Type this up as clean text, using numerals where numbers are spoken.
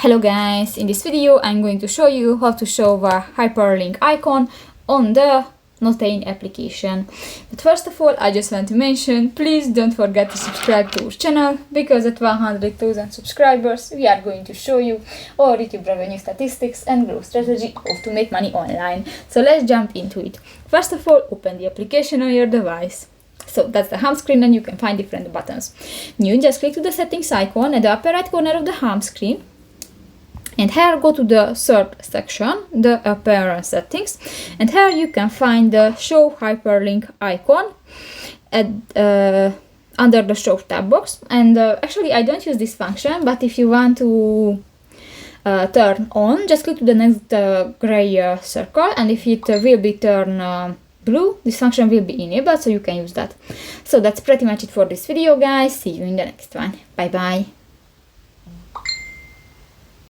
Hello guys, in this video I'm going to show you how to show a hyperlink icon on the Notein application. But first of all, I just want to mention, please don't forget to subscribe to our channel, because at 100,000 subscribers we are going to show you our YouTube revenue statistics and growth strategy of to make money online. So let's jump into it. First of all, open the application on your device. So that's the home screen and you can find different buttons. New, just click to the settings icon at the upper right corner of the home screen. And here go to the third section, the appearance settings, and here you can find the show hyperlink icon at under the show tab box. And actually I don't use this function, but if you want to turn on, just click to the next gray circle, and if it will be turned blue, this function will be enabled, so you can use that. So that's pretty much it for this video, guys. See you in the next one. Bye bye.